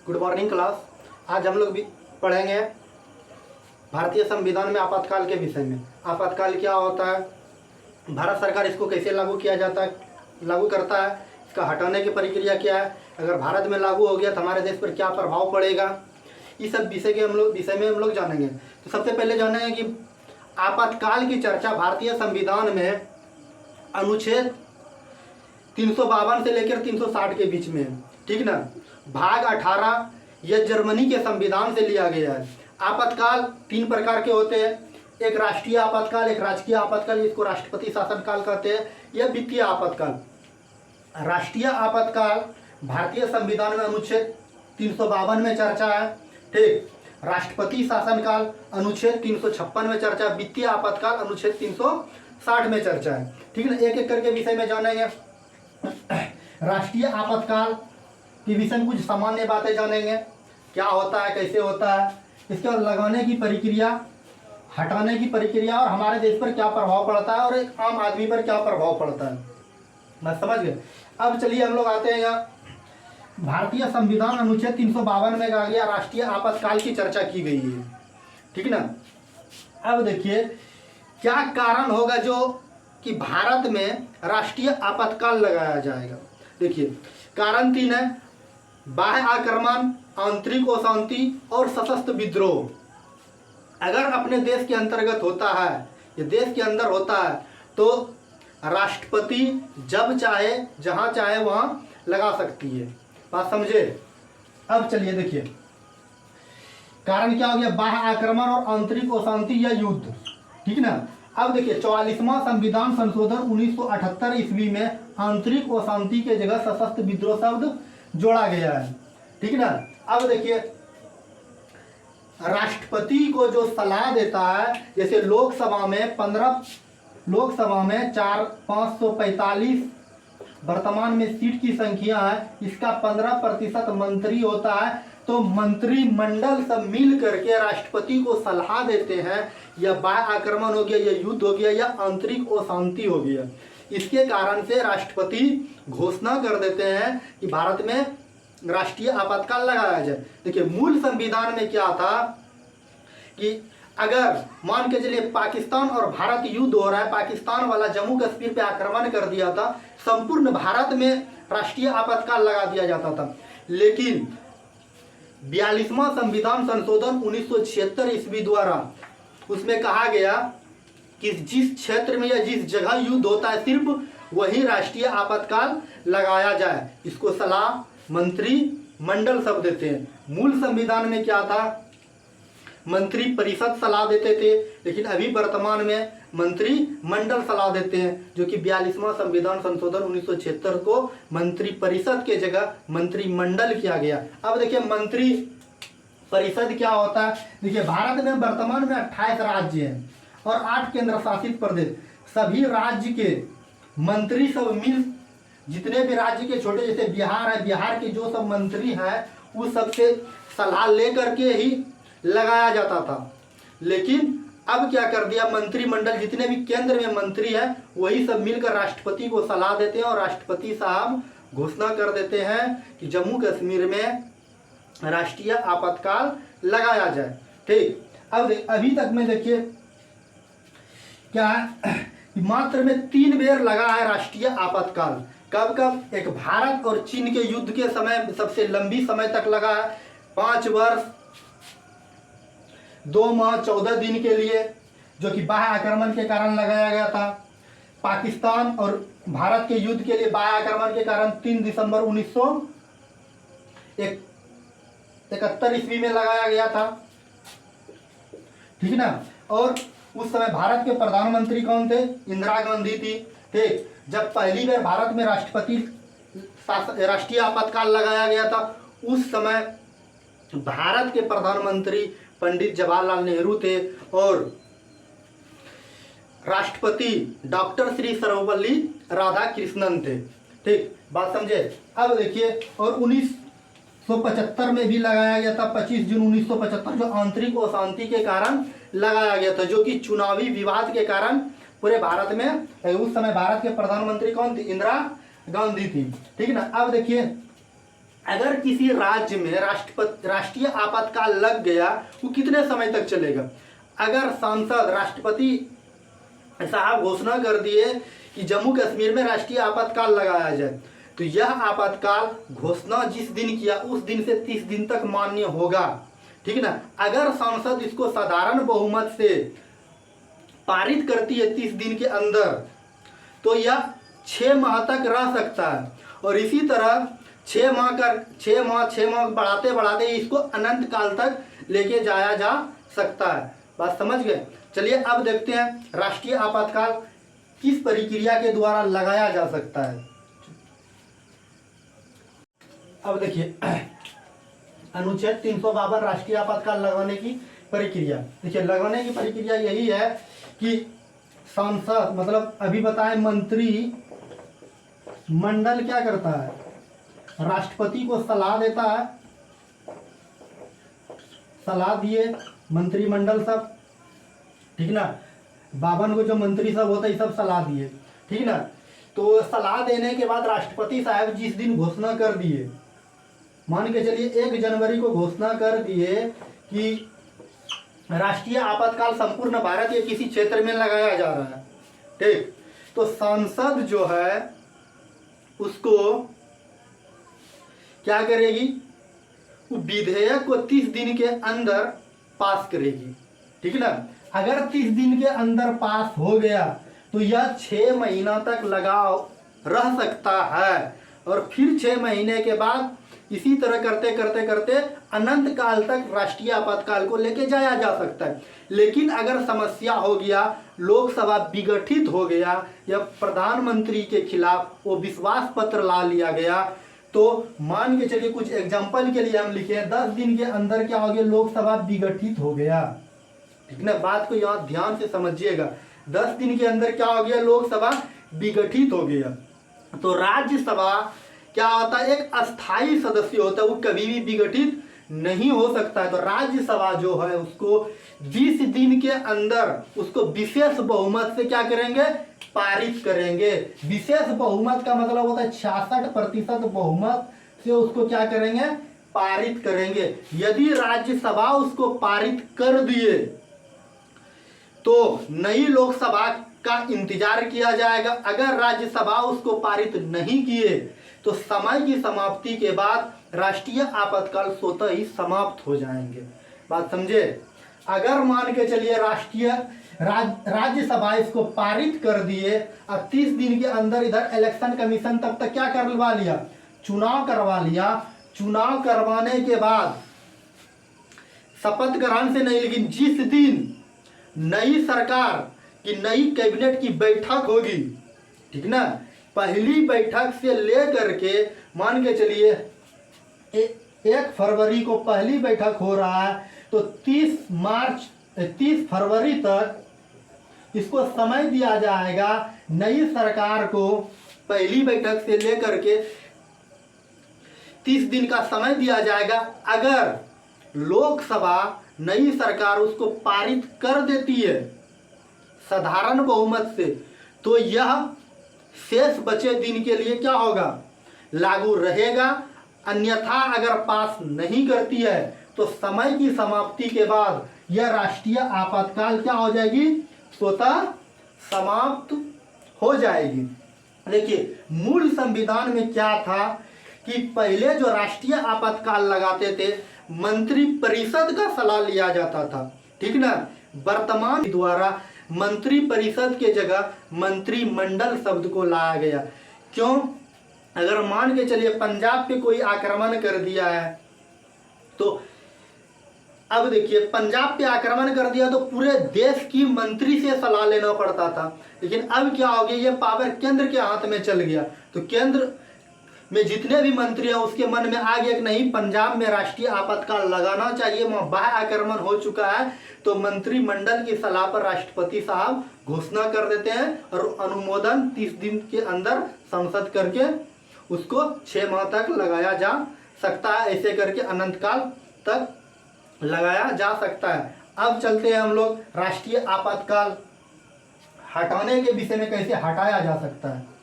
Good morning class. आज हम लोग भी पढ़ेंगे भारतीय संविधान में आपातकाल के विषय में। आपातकाल क्या होता है, भारत सरकार इसको कैसे लागू किया जाता है, लागू करता है, इसका हटाने की प्रक्रिया क्या है, अगर भारत में लागू हो गया तो हमारे देश पर क्या प्रभाव पड़ेगा, इस सब विषय में हम लोग जानेंगे। तो सबसे पहले जानेंगे कि आपातकाल की चर्चा भारतीय संविधान में अनुच्छेद 352 से लेकर 360 के बीच में है, ठीक ना। भाग 18 यह जर्मनी के संविधान से लिया गया है। आपातकाल 3 प्रकार के होते हैं, एक राष्ट्रीय आपातकाल, एक राजकीय आपातकाल, इसको राष्ट्रपति शासनकाल कहते हैं, या वित्तीय आपातकाल। राष्ट्रीय आपातकाल भारतीय संविधान में अनुच्छेद 352 में चर्चा है, ठीक। राष्ट्रपति शासनकाल अनुच्छेद 356 में चर्चा, वित्तीय आपातकाल अनुच्छेद 360 में चर्चा है, ठीक ना। एक एक करके विषय में जानेंगे। राष्ट्रीय आपातकाल के विषय में कुछ सामान्य बातें जानेंगे, क्या होता है, कैसे होता है, इसके बाद लगाने की प्रक्रिया, हटाने की प्रक्रिया और हमारे देश पर क्या प्रभाव पड़ता है और एक आम आदमी पर क्या प्रभाव पड़ता है, मैं समझ गए। अब चलिए हम लोग आते हैं यहाँ भारतीय संविधान अनुच्छेद 352 में कहा गया राष्ट्रीय आपातकाल की चर्चा की गई है, ठीक ना। अब देखिए क्या कारण होगा जो कि भारत में राष्ट्रीय आपातकाल लगाया जाएगा। देखिए कारण 3 है, बाह्य आक्रमण, आंतरिक अशांति और सशस्त्र विद्रोह। अगर अपने देश के अंतर्गत होता है, ये देश के अंदर होता है, तो राष्ट्रपति जब चाहे जहां चाहे वहां लगा सकती है, बात समझे। अब चलिए देखिए कारण क्या हो गया, बाह्य आक्रमण और आंतरिक अशांति या युद्ध, ठीक ना। अब देखिए 44वां संविधान संशोधन 1978 ईस्वी में आंतरिक अशांति के जगह सशस्त्र विद्रोह शब्द जोड़ा गया है, ठीक ना। अब देखिए राष्ट्रपति को जो सलाह देता है, जैसे लोकसभा में 545 वर्तमान में सीट की संख्या है, इसका 15% मंत्री होता है, तो मंत्रिमंडल सब मिल करके राष्ट्रपति को सलाह देते हैं, या बाह्य आक्रमण हो गया, या युद्ध हो गया, या आंतरिक अशांति हो गया, इसके कारण से राष्ट्रपति घोषणा कर देते हैं कि भारत में राष्ट्रीय आपातकाल लगाया जाए। देखिए मूल संविधान में क्या था कि अगर मान के चलिए पाकिस्तान और भारत युद्ध हो रहा है, पाकिस्तान वाला जम्मू कश्मीर पे आक्रमण कर दिया था, संपूर्ण भारत में राष्ट्रीय आपातकाल लगा दिया जाता था। लेकिन 42वां संविधान संशोधन 1976 ईस्वी द्वारा उसमें कहा गया कि जिस क्षेत्र में या जिस जगह युद्ध होता है सिर्फ वही राष्ट्रीय आपातकाल लगाया जाए, इसको सलाह मंत्री मंडल सब देते हैं। मूल संविधान में क्या था, मंत्री परिषद सलाह देते थे, लेकिन अभी वर्तमान में मंत्री मंडल सलाह देते हैं, जो कि 42वां संविधान संशोधन 1976 को मंत्री परिषद के जगह मंत्री मंडल किया गया। अब देखिए मंत्री परिषद क्या होता है। देखिए भारत में वर्तमान में 28 राज्य हैं और 8 केंद्र शासित प्रदेश। सभी राज्य के मंत्री सब मिल, जितने भी राज्य के छोटे, जैसे बिहार है, बिहार के जो सब मंत्री हैं उस सबसे सलाह लेकर के ही लगाया जाता था। लेकिन अब क्या कर दिया, मंत्रिमंडल जितने भी केंद्र में मंत्री हैं वही सब मिलकर राष्ट्रपति को सलाह देते हैं और राष्ट्रपति साहब घोषणा कर देते हैं कि जम्मू कश्मीर में राष्ट्रीय आपातकाल लगाया जाए, ठीक। अब अभी तक में देखिए क्या है, मात्र में 3 बार लगा है राष्ट्रीय आपातकाल। कब कब, एक भारत और चीन के युद्ध के समय सबसे लंबी समय तक लगा है, 5 वर्ष 2 माह 14 दिन के लिए, जो कि बाह्य आक्रमण के कारण लगाया गया था। पाकिस्तान और भारत के युद्ध के लिए बाह्य आक्रमण के कारण 3 दिसंबर 1971 ईस्वी में लगाया गया था, ठीक ना। और उस समय भारत के प्रधानमंत्री कौन थे, इंदिरा गांधी थी, ठीक। जब पहली बार भारत में राष्ट्रीय आपातकाल लगाया गया था, उस समय भारत के प्रधानमंत्री पंडित जवाहरलाल नेहरू थे और राष्ट्रपति डॉक्टर श्री सर्वपल्ली राधाकृष्णन थे, ठीक, बात समझे। अब देखिए और 1975 में भी लगाया गया था, 25 जून 1975, जो आंतरिक अशांति के कारण लगाया गया था, जो कि चुनावी विवाद के कारण पूरे भारत में, उस समय भारत के प्रधानमंत्री कौन थी, इंदिरा गांधी थी, ठीक ना। अब देखिए अगर किसी राज्य में राष्ट्रीय आपातकाल लग गया, वो कितने समय तक चलेगा? अगर सांसद राष्ट्रपति साहब घोषणा कर दिए कि जम्मू कश्मीर में राष्ट्रीय आपातकाल लगाया जाए, तो यह आपातकाल घोषणा जिस दिन किया उस दिन से 30 दिन तक मान्य होगा, ठीक है ना। अगर संसद इसको साधारण बहुमत से पारित करती है 30 दिन के अंदर, तो यह 6 माह तक रह सकता है। और इसी तरह 6 माह बढ़ाते बढ़ाते इसको अनंत काल तक लेके जाया जा सकता है। बात समझ गए? चलिए अब देखते हैं राष्ट्रीय आपातकाल किस प्रक्रिया के द्वारा लगाया जा सकता है। अब देखिए अनुच्छेद 352 राष्ट्रीय आपातकाल लगाने की प्रक्रिया। देखिए लगाने की प्रक्रिया यही है कि सांसद मतलब अभी बताएं मंत्री मंडल क्या करता है, राष्ट्रपति को सलाह देता है, सलाह दिए मंत्रिमंडल सब, ठीक ना। 52 को जो मंत्री सब होता है सब सलाह दिए, ठीक ना। तो सलाह देने के बाद राष्ट्रपति साहब जिस दिन घोषणा कर दिए, मान के चलिए 1 जनवरी को घोषणा कर दिए कि राष्ट्रीय आपातकाल संपूर्ण भारत या किसी क्षेत्र में लगाया जा रहा है, ठीक। तो संसद जो है उसको क्या करेगी, वो विधेयक को 30 दिन के अंदर पास करेगी, ठीक ना। अगर 30 दिन के अंदर पास हो गया तो यह 6 महीना तक लगाव रह सकता है, और फिर 6 महीने के बाद इसी तरह करते करते करते अनंत काल तक राष्ट्रीय आपातकाल को लेके जाया जा सकता है। लेकिन अगर समस्या हो गया, लोकसभा विघटित हो गया या प्रधानमंत्री के खिलाफ वो विश्वास पत्र ला लिया गया, तो मान के चलिए कुछ एग्जाम्पल के लिए हम लिखे 10 दिन के अंदर क्या हो गया, लोकसभा विघटित हो गया, ठीक ना। बात को यहाँ ध्यान से समझिएगा, 10 दिन के अंदर क्या हो गया, लोकसभा विघटित हो गया, तो राज्यसभा क्या होता है, एक अस्थाई सदस्य होता है, वो कभी भी विघटित नहीं हो सकता है। तो राज्यसभा जो है उसको 20 दिन के अंदर उसको विशेष बहुमत से क्या करेंगे, पारित करेंगे। विशेष बहुमत का मतलब होता है 66% बहुमत से उसको क्या करेंगे, पारित करेंगे। यदि राज्यसभा उसको पारित कर दिए तो नई लोकसभा का इंतजार किया जाएगा। अगर राज्यसभा उसको पारित नहीं किए तो समय की समाप्ति के बाद राष्ट्रीय आपातकाल स्वतः ही समाप्त हो जाएंगे। बात समझे? अगर मान के चलिए राज्यसभा इसको पारित कर दिए और 30 दिन के अंदर इधर इलेक्शन कमीशन तब तक क्या करवा लिया, चुनाव करवा लिया। चुनाव करवाने के बाद शपथ ग्रहण से नहीं, लेकिन जिस दिन नई सरकार की नई कैबिनेट की बैठक होगी, ठीक ना, पहली बैठक से लेकर के मान के चलिए 1 फरवरी को पहली बैठक हो रहा है, तो 30 फरवरी तक इसको समय दिया जाएगा नई सरकार को पहली बैठक से लेकर के 30 दिन का समय दिया जाएगा। अगर लोकसभा नई सरकार उसको पारित कर देती है साधारण बहुमत से, तो यह शेष बचे दिन के लिए क्या होगा, लागू रहेगा। अन्यथा अगर पास नहीं करती है तो समय की समाप्ति के बाद यह राष्ट्रीय आपातकाल क्या हो जाएगी, स्वतः समाप्त हो जाएगी। देखिए मूल संविधान में क्या था कि पहले जो राष्ट्रीय आपातकाल लगाते थे मंत्री परिषद का सलाह लिया जाता था, ठीक ना। वर्तमान द्वारा मंत्री परिषद के जगह मंत्रिमंडल शब्द को लाया गया। क्यों? अगर मान के चलिए पंजाब पे कोई आक्रमण कर दिया है, तो अब देखिए पंजाब पे आक्रमण कर दिया तो पूरे देश की मंत्री से सलाह लेना पड़ता था, लेकिन अब क्या हो गया, ये पावर केंद्र के हाथ में चल गया। तो केंद्र में जितने भी मंत्री हैं उसके मन में आ गया कि नहीं, पंजाब में राष्ट्रीय आपातकाल लगाना चाहिए, वहाँ बाह्य आक्रमण हो चुका है। तो मंत्रिमंडल की सलाह पर राष्ट्रपति साहब घोषणा कर देते हैं और अनुमोदन 30 दिन के अंदर संसद करके उसको 6 माह तक लगाया जा सकता है। ऐसे करके अनंत काल तक लगाया जा सकता है। अब चलते हैं हम लोग राष्ट्रीय आपातकाल हटाने के विषय में, कैसे हटाया जा सकता है।